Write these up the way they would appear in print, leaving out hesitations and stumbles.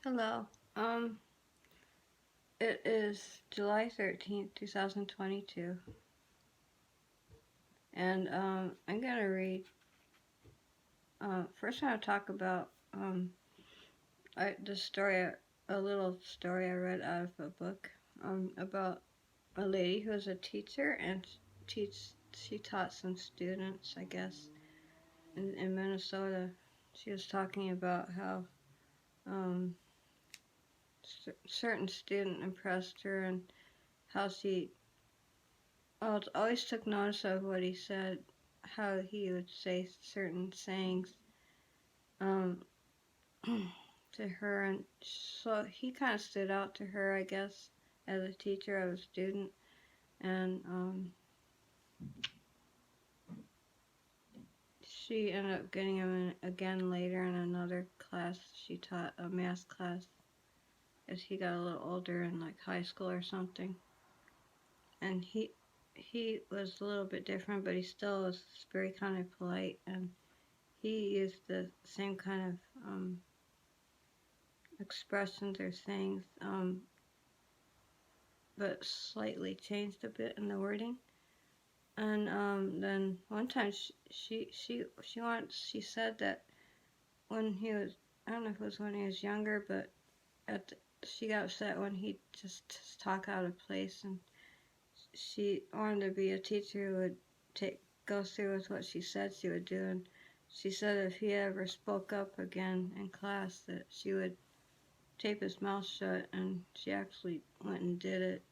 Hello. Um, it is July 13th, 2022, and I'm gonna read. First, I want to talk about the story, a little story I read out of a book, about a lady who was a teacher and she taught some students, I guess, in Minnesota. She was talking about how um certain student impressed her and how she always took notice of what he said, how he would say certain sayings um, to her, and so he kind of stood out to her, I guess, as a teacher of a student, and she ended up getting him again later in another class. She taught a math class as he got a little older in like high school or something, and he was a little bit different, but he still was very kind of polite, and he used the same kind of expressions or things, but slightly changed a bit in the wording. And then one time she said that when he was, I don't know if it was when he was younger, but she got upset when he just talk out of place, and she wanted to be a teacher who would go through with what she said she would do. And she said if he ever spoke up again in class, that she would tape his mouth shut, and she actually went and did it,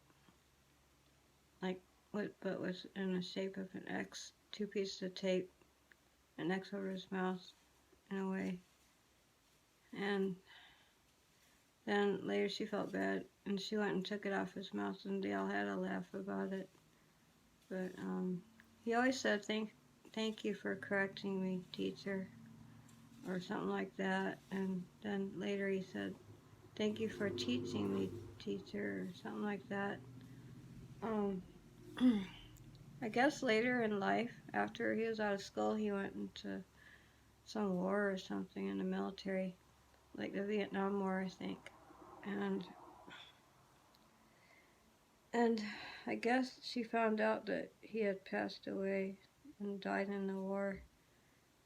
like, but was in the shape of an X, two pieces of tape, an X over his mouth in a way. And then later she felt bad, and she went and took it off his mouth, and they all had a laugh about it. But he always said, thank you for correcting me, teacher, or something like that. And then later he said, thank you for teaching me, teacher, or something like that. Um, I guess later in life, after he was out of school, he went into some war or something in the military, like the Vietnam War, I think. And and I guess she found out that he had passed away and died in the war,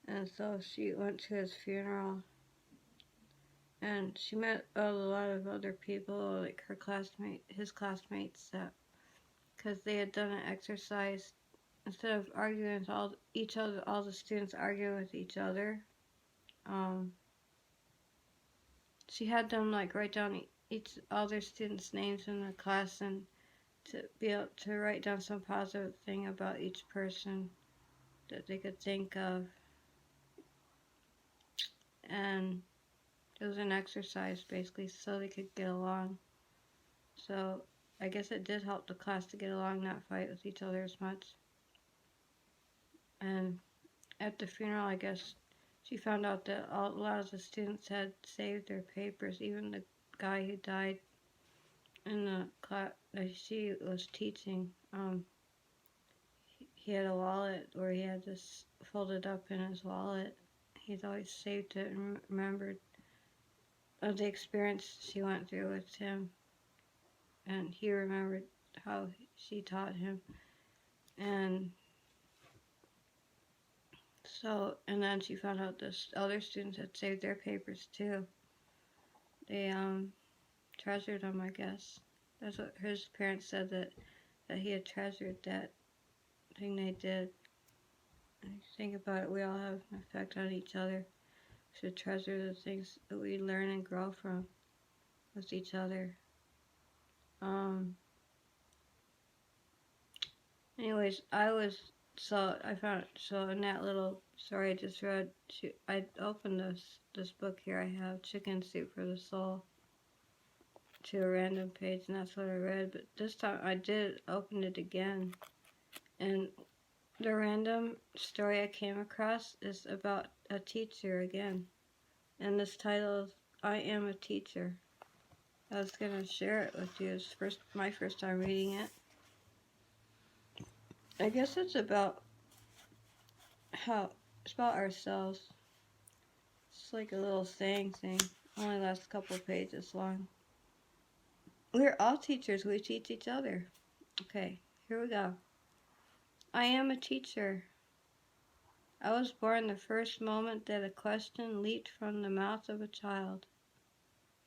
and so she went to his funeral, and she met a lot of other people, like his classmates, that because they had done an exercise. Instead of arguing with all the students arguing with each other, um, she had them like write down all their students' names in the class, and to be able to write down some positive thing about each person that they could think of. And it was an exercise basically so they could get along. So I guess it did help the class to get along, not fight with each other as much. And at the funeral, I guess she found out that a lot of the students had saved their papers, even the guy who died in the class that she was teaching. He had a wallet where he had this folded up in his wallet. He's always saved it and remembered of the experience she went through with him, and he remembered how she taught him. And so, and then she found out this other students had saved their papers too. They treasured them, I guess. That's what his parents said, that he had treasured that thing they did. And if you think about it, we all have an effect on each other. We should treasure the things that we learn and grow from with each other. Um. Anyways, I found so in that little story I just read. I opened this book here I have, Chicken Soup for the Soul, to a random page, and that's what I read. But this time I did open it again, and the random story I came across is about a teacher again, and this title is "I Am a Teacher." I was gonna share it with you. It's my first time reading it. I guess it's about how it's about ourselves. It's like a little saying thing. only lasts a couple pages long. We're all teachers. We teach each other. Okay, here we go. I am a teacher. I was born the first moment that a question leaped from the mouth of a child.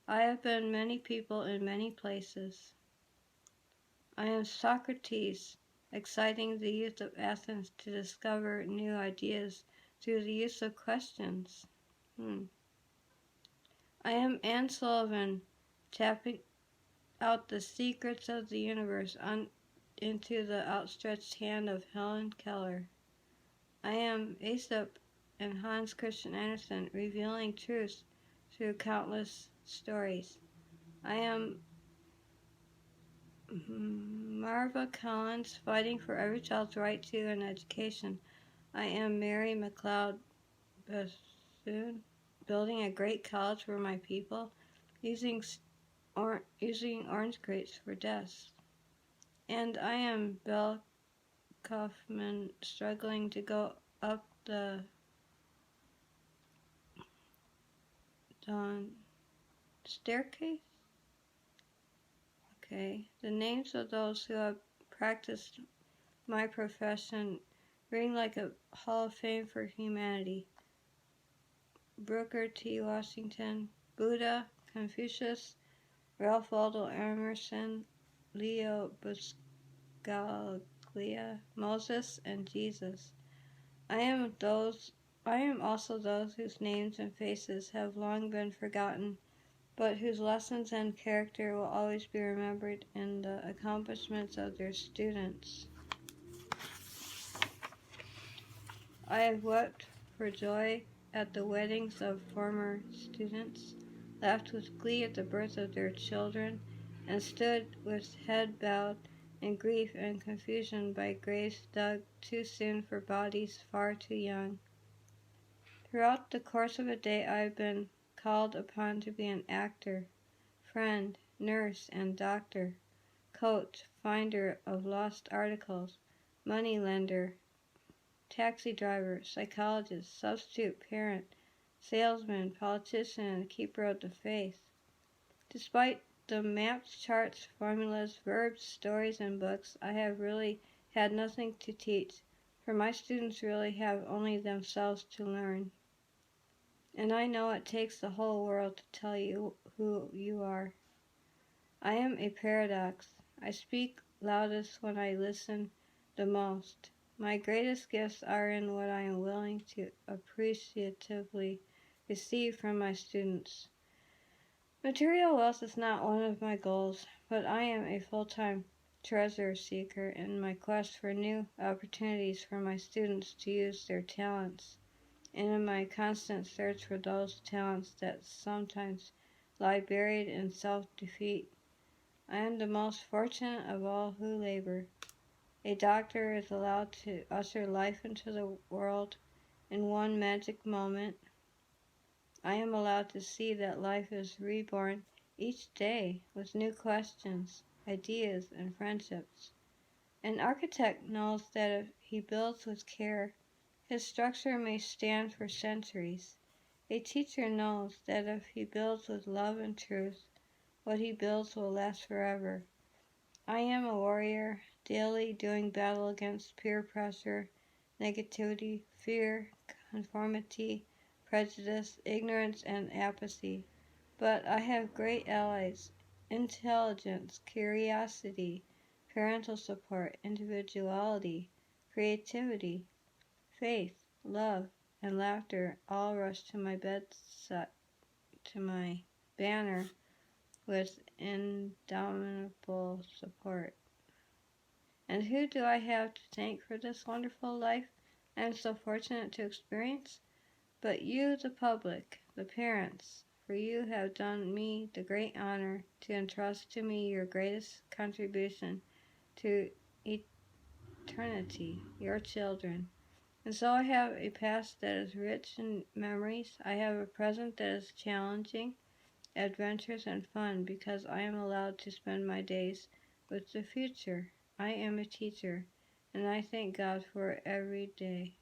I have been many people in many places. I am Socrates, exciting the youth of Athens to discover new ideas through the use of questions. I am Anne Sullivan, tapping out the secrets of the universe into the outstretched hand of Helen Keller. I am Aesop and Hans Christian Andersen, revealing truths through countless stories. I am Marva Collins, fighting for every child's right to an education. I am Mary McLeod Bethune, building a great college for my people, using orange crates for desks. And I am Belle Kaufman, struggling to go up the dawn staircase. Okay, the names of those who have practiced my profession ring like a hall of fame for humanity. Booker T. Washington, Buddha, Confucius, Ralph Waldo Emerson, Leo Buscaglia, Moses, and Jesus. I am also those whose names and faces have long been forgotten, but whose lessons and character will always be remembered in the accomplishments of their students. I have wept for joy at the weddings of former students, laughed with glee at the birth of their children, and stood with head bowed in grief and confusion by graves dug too soon for bodies far too young. Throughout the course of a day I have been called upon to be an actor, friend, nurse, and doctor, coach, finder of lost articles, money lender, taxi driver, psychologist, substitute parent, salesman, politician, and keeper of the faith. Despite the maps, charts, formulas, verbs, stories, and books, I have really had nothing to teach, for my students really have only themselves to learn. And I know it takes the whole world to tell you who you are. I am a paradox. I speak loudest when I listen the most. My greatest gifts are in what I am willing to appreciatively receive from my students. Material wealth is not one of my goals, but I am a full-time treasure seeker in my quest for new opportunities for my students to use their talents, and in my constant search for those talents that sometimes lie buried in self-defeat. I am the most fortunate of all who labor. A doctor is allowed to usher life into the world in one magic moment. I am allowed to see that life is reborn each day with new questions, ideas, and friendships. An architect knows that if he builds with care, his structure may stand for centuries. A teacher knows that if he builds with love and truth, what he builds will last forever. I am a warrior, daily doing battle against peer pressure, negativity, fear, conformity, prejudice, ignorance, and apathy. But I have great allies: intelligence, curiosity, parental support, individuality, creativity, faith, love, and laughter all rush to my bedside, to my banner with indomitable support. And who do I have to thank for this wonderful life I am so fortunate to experience? But you, the public, the parents, for you have done me the great honor to entrust to me your greatest contribution to eternity, your children. And so I have a past that is rich in memories. I have a present that is challenging, adventures, and fun because I am allowed to spend my days with the future. I am a teacher, and I thank God for it every day.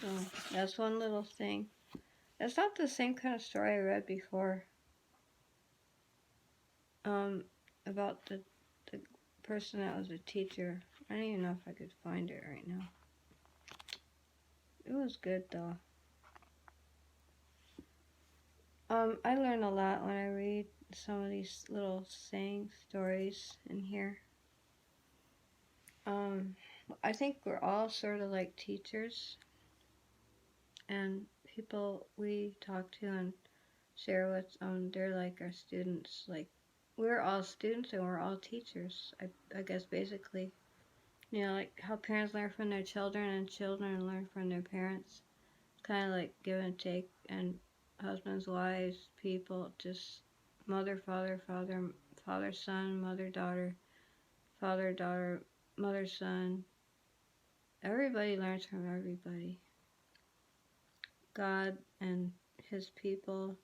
So that's one little thing. It's not the same kind of story I read before. Um, about the person that was a teacher. I don't even know if I could find it right now. It was good though. I learn a lot when I read some of these little saying stories in here. Um, I think we're all sort of like teachers and people we talk to and share with. They're like our students. Like we're all students and we're all teachers. I guess basically, like how parents learn from their children and children learn from their parents. Kind of like give and take, and husbands, wives, people, just mother, father, father, son, mother, daughter, father, daughter, mother, son. Everybody learns from everybody. God and his people.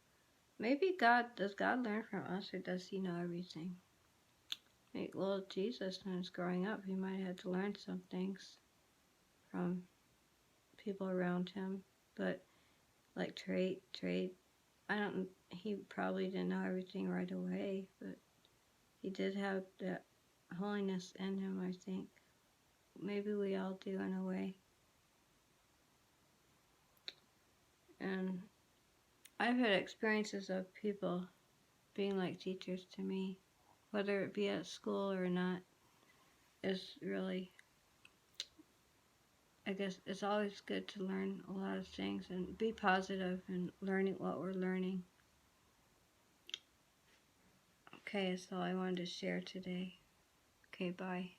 Maybe does God learn from us, or does he know everything? Well, Jesus, when he was growing up, he might have had to learn some things from people around him, but like trade. I don't. He probably didn't know everything right away, but he did have that holiness in him. I think maybe we all do in a way. And I've had experiences of people being like teachers to me, whether it be at school or not. Is really, I guess it's always good to learn a lot of things and be positive in learning what we're learning. Okay, that's all I wanted to share today. Okay, bye.